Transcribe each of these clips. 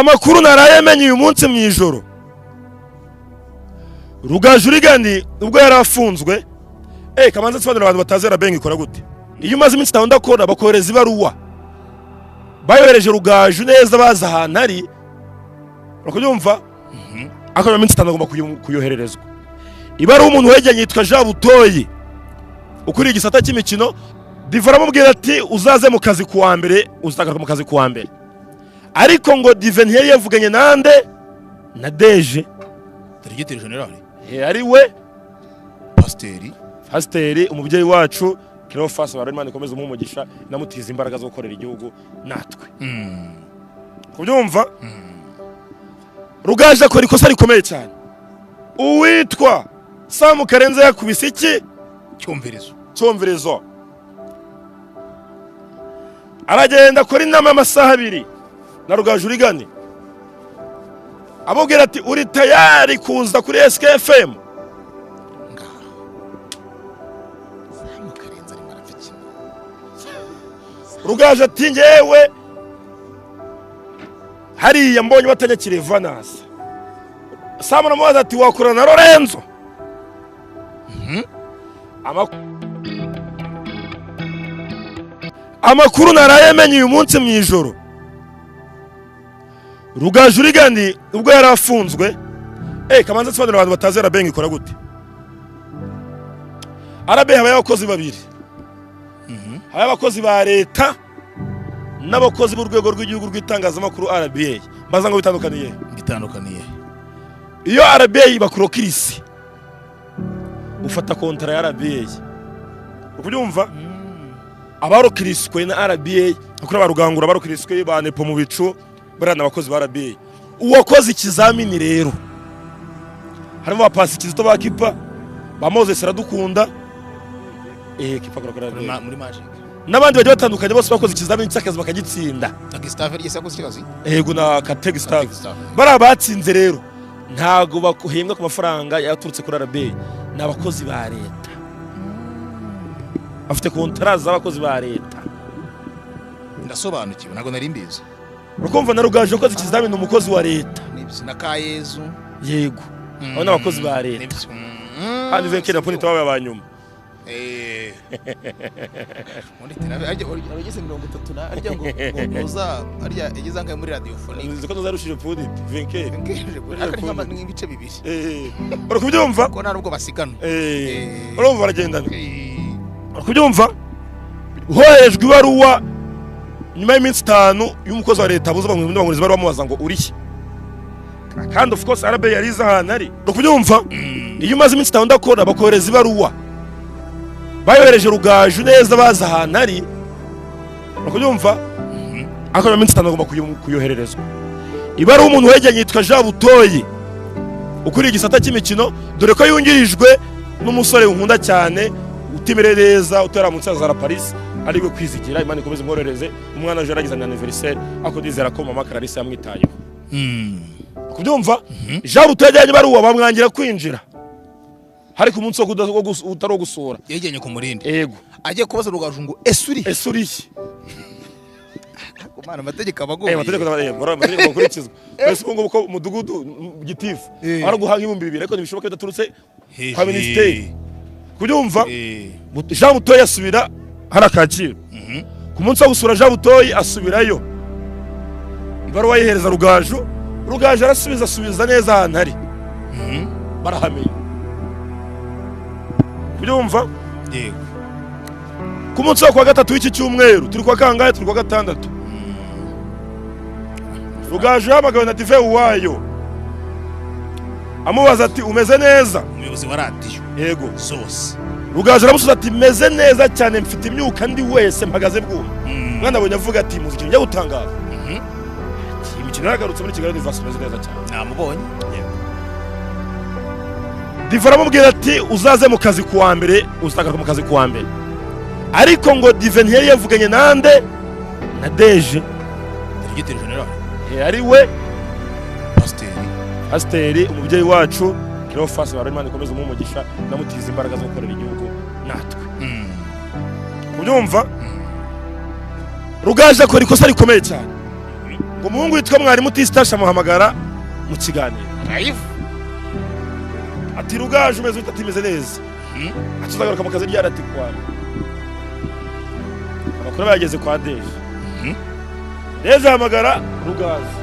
amakuru naraye menye uyu munsi mu ijoro. Rugaju Rigani ubwo yarafunzwe kamanza tsobanura abantu batazera bengi ikora gute. Iyo umaze iminsi itanu ndakora bakohereza ibaruwa bayohereje Rugaju neza baza ahantu ari urakubyumva akaba iminsi itanu agomba kuyohererezwa. Ibaruwa umuntu weganye yitwa Jean Butoyi ukuri igisata cy'imikino Divara mubwira ati uzaze mu kazi kuwa mbere uzagaruka mu kazi kuwa mbere. Ariko ngo Diven yari yavuganye nande na Deje Directeur General ari we Pasteri umubyeyi wacu Kiro Fasa Barimana ikomeza umugisha namutiza imbaraga zo gukorera igihugu natwe. Kubyumva Rugaje akora ikosa rikomeye cyane. Uwitwa Sam Karenze yakubise iki cyomverezo aragenda akora inama y'amasaha 2 na Rugaju Rigani abubwira ati uri tayari kuza kuri SKFM. Rugaju ati ngewe hariya mbonye batanyakire Vanessa. Sam namubaza ati wakora na Lorenzo. Amakuru naraye menye uyu munsi mu ijoro. Rugaju Rigani ubwo yarafunzwe kamanza tsobanura abantu batazera bengi ikora gute. Arabe habaye abakozi babiri. Habaye abakozi ba leta n'abakozi b'urwego rw'igihugu rw'itangazamakuru RBA. Mbaza ngo bitandukaniye. Iyo RBA bakurokirisi ufata kontra ya RBA. Ukubyumva? Abarokiriswe na RBA akora barugangura barokiriswe banepo mu bicu barana abakozi ba RBA. Uwakoze ikizamini rero harimo bapasi kizito bakipa bamoze seradukunda kipa kora muri magic nabandi baje batandukanye bose bakoze ikizamini cy'akazi bakagitsinda. Gustave yese yakoze ikibazo na Kate Gustave bara batsinze rero ntago bakuhembwa ku mafaranga yaturutse kuri RBA n'abakozi ba leta afite kontra z'abakozi ba leta. Ndasobanukiwe nago nari mbizi. Urukumva na Rugaju yakoze ikizamini umukozi wa leta Nibisi na Kayezu yego abo n'abakozi ba leta kandi venkera ponita wawe abanyuma Muri terabe ageze 30 arya ngo noza arya yageze ngaye muri radiophonique nziko nozarushije ponita venkera akari nk'ibice bibiri urakubyumva ko nta nubwo basigana urumva baragendana urakubyumva hohejwe ibaruwa nyuma y'iminsi 5 y'umukozi wa leta buza bamwe bari bamubaza ngo urihe kandi of course RBA yariza ahantu ari urakubyumva. Iyo umaze iminsi 5 ndakora bakohereza ibaruwa bayohereje Rugaju neza baza ahantu ari urakubyumva akaba iminsi 5 agomba kuyohererezwa. Ibaruwa umuntu weganye yitwa Jean Butoyi ukuri igisata cy'imikino dore ko yungirijwe n'umusore nkunda cyane utimere neza utera mu nsaza za Paris ariko kwizigira Imana ikomeze ngorereze umwana aje aragize anniversaire ako dizera ko mama Clarisse yamwitayeho. Kubyumva Jean Butoyi baruwa bamwangira kwinjira hari ku munsi wo utaro gusura yegenye ku murindi yego agiye kubaza Rugaju ngo esuri kumana amategeko abagoye amategeko bakurikizwa wese ngo uko mudugudu gitifu ara guhanga 2,000 ariko nibishoboka bidaturutse kwa ministeri. Kubyumva Jean Butoyi asubira harakakira ku munsi wo gusura Jean Butoyi asubirayo ibaruwa yihereza Rugaju arasubiza neza ahantu hari barahamenye. Kubyumva yego ku munsi wo kwa 3 w'iki cyumweru turi kwa kangahe turi kwa 6 Rugaju yamagawe na Dive wayo amubaza ati umeze neza umuyobozi wa radio yego zose. Rugaju aramusubiza ati meze neza cyane mfite imyuka ndi wese mpagaze bwuma. Mwana abonye avuga ati muziki njya gutangaza imikino yagarutse muri Kigali Universe meze neza cyane namubonye. Divara mubwira ati uzaze mu kazi kuwa mbere uzagaruka mu kazi kuwa mbere. Ariko ngo Diven yari yavuganye nande na Deje Directeur General ari we Pasteri umubyeyi wacu Kiro Fasa Barimana ikomeza umugisha namutiza imbaraga zo gukorera igihugu natwe. Kubyumva Rugaju akora ikosa rikomeye cyane. ngo umuhungu witwa Mwarimu Tistasha amuhamagara mu kiganiro live ati Rugaju umeze ute? Ati meze neza. Ati uzagaruka mu kazi ryari? Ati kwani amakuru bayageze kwa Deje. Deje ahamagara Rugaju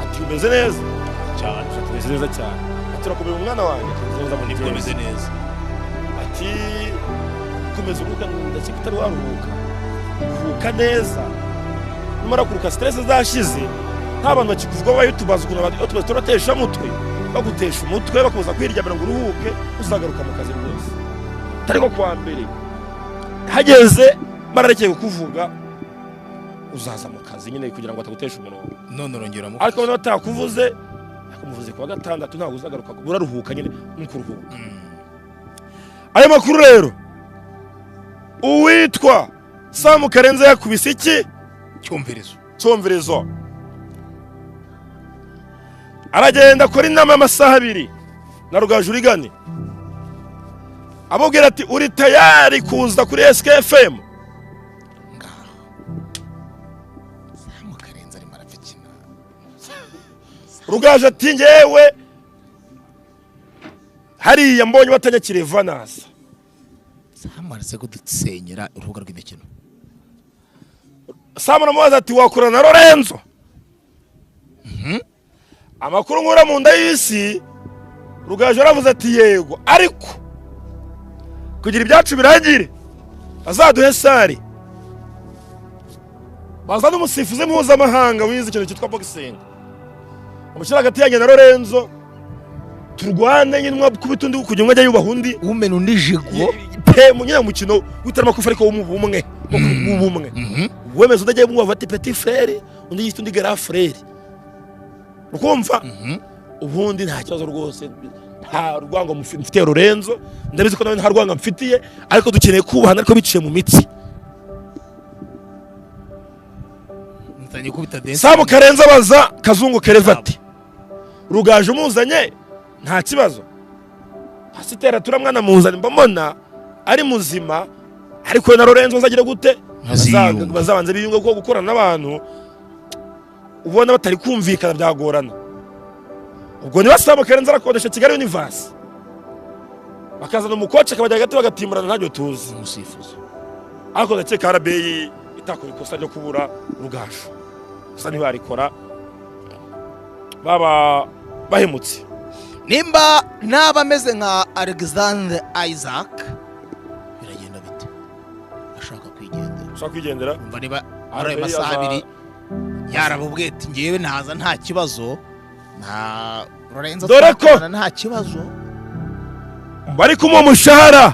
ati umeze neza cyane. Ati umeze neza cyane. Ati urakomeye umwana wanjye? Ati umeze neza. Ati komeza uruhuka ndetse utari waruhuka, uruhuka neza, numara kuruka stress zashize. Nta bantu bakikuvuga ba YouTube bazukuntu abantu turatesha mutwe, bagutesha umutwe bakuza kwiryamira ngo uruhuke uzagaruka mu kazi rwose. Tariko kwa mbere hageze bararekeye kuvuga uzaza mu kazi nyine kugira ngo atagutesha umurongo. None urongera mu ariko none atakuvuze akamuvuze kwa gatandatu ntabwo uzagaruka uraruhuka nyine nkuruhuka. Ayo makuru rero uwitwa Sam Karenze yakubise iki cyumvirizo aragenda akora inama y'amasaha 2 na Rugaju Rigani amubwira ati uri tayari kuza kuri SKFM? Sam Karenze ari marafiki na Rugaju ati ngewe hariya mbonye batanyakire Vanessa. Sam arase kudusenyera urubuga rw'imikino. Sam namubaza ati wakora na Lorenzo? Amakuru nkura mu nda y'isi Rugaju aravuze ati yego, ariko kugira ibyacu birangire azaduhe sari bazana umusifuzi mpuzamahanga wize ikintu cyitwa boxing umushyira hagati yanjye na Lorenzo turwane nyine mwakubita undi kugira ngo ajye yubaha undi umena undi jigo pe mu nyine mukino witarama kufa ariko umubumwe ubumwe wemeze udagiye mwava ati petit frère undi yita undi grand frère ukumva ubundi nta kibazo rwose nta rwango mfitiye Lorenzo ndabizi ko nawe nta rwango mfitiye ariko dukeneye kubahana ariko biciye mu mitsi. Ntanye kubita dance Sam Karenze abaza Kazungu Kerevati Rugaju muzanye nta kibazo hasitera turamwana muzanye mbamona ari muzima ariko na Lorenzo nzagira gute bazabanze biyunga ko gukorana n'abantu ubona batari kumvikana byagorana. Ubwo niba Sam Karenze arakodesha Kigali Universe bakazana umukoce akabajya hagati bagatimurana ntacyo tuzi umusifuzi ariko ndakeka RBI itakora ikosa ryo kubura Rugaju gusa ntibarikora baba bahemutse. Nimba naba ameze nka Alexander Isaac biragenda bite? Ashaka kwigendera umva niba ari amasaha 2 yarabubwiye ati ngewe naza nta kibazo nta Lorenzo nta kibazo bari kumuha umushahara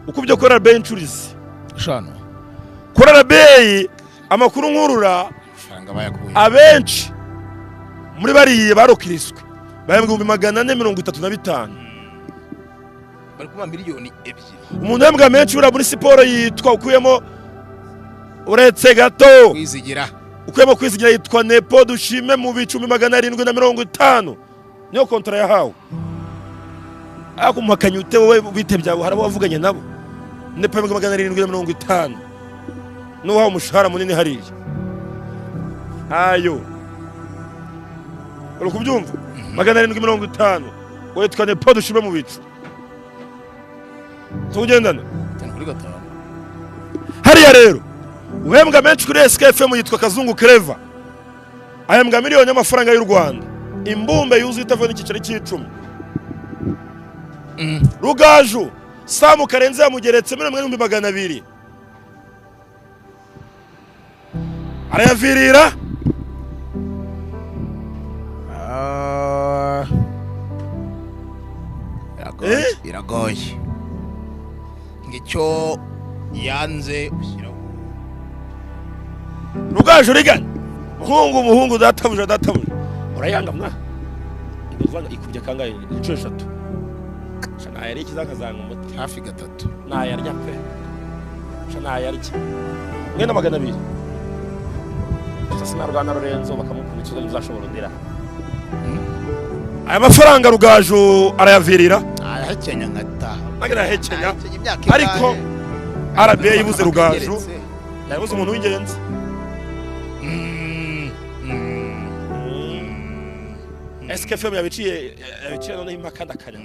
ukubye ko RBI incurize shano ko RBI amakuru nkurura faranga bayakuye abenshi muri bariye barokiriswe bahembwa 435 bari kuma miliyoni 2. Umuntu yembwa menshi ura muri siporo yitwa ukuyemo uretse gato kwizigira ukuyemo kwizigira yitwa Nepo Dushime mu 750 niyo kontra yahawe akumakanye ute wowe bitebyawe harabo wavuganye nabo Nepo 750 no waho umushahara munini hariya ayo urukubyumva 750 witwa Nepo Dushime mu bicu tugendana kuri gatanu hariya rero uhembwa menshi kuri SKFM yitwa Kazungu Clever ahembwa miliyoni y'amafaranga y'u Rwanda imbumbe yuzuye itava n'ikiceri cy'icumi. Rugaju Sam Karenze yamugeretse 1200 arayavirira biragoye ngicyo yanze ushyiraho Rugaju Rigani umuhungu databuja urayanga mwa nduvanga ikubye kangaye inshuro 3 shana yari ikizakazanga umuti hafi 3 nayarya pe shana yarya mwene 200 sasa na Rugana Lorenzo bakamukubitsa uzashobora ndira aya mafaranga Rugaju arayavirira ahekenya ngata magana hekenya ariko RBI yibuze Rugaju yabuze umuntu w'ingenzi SKFM yabiciye noneho impaka ndakanyago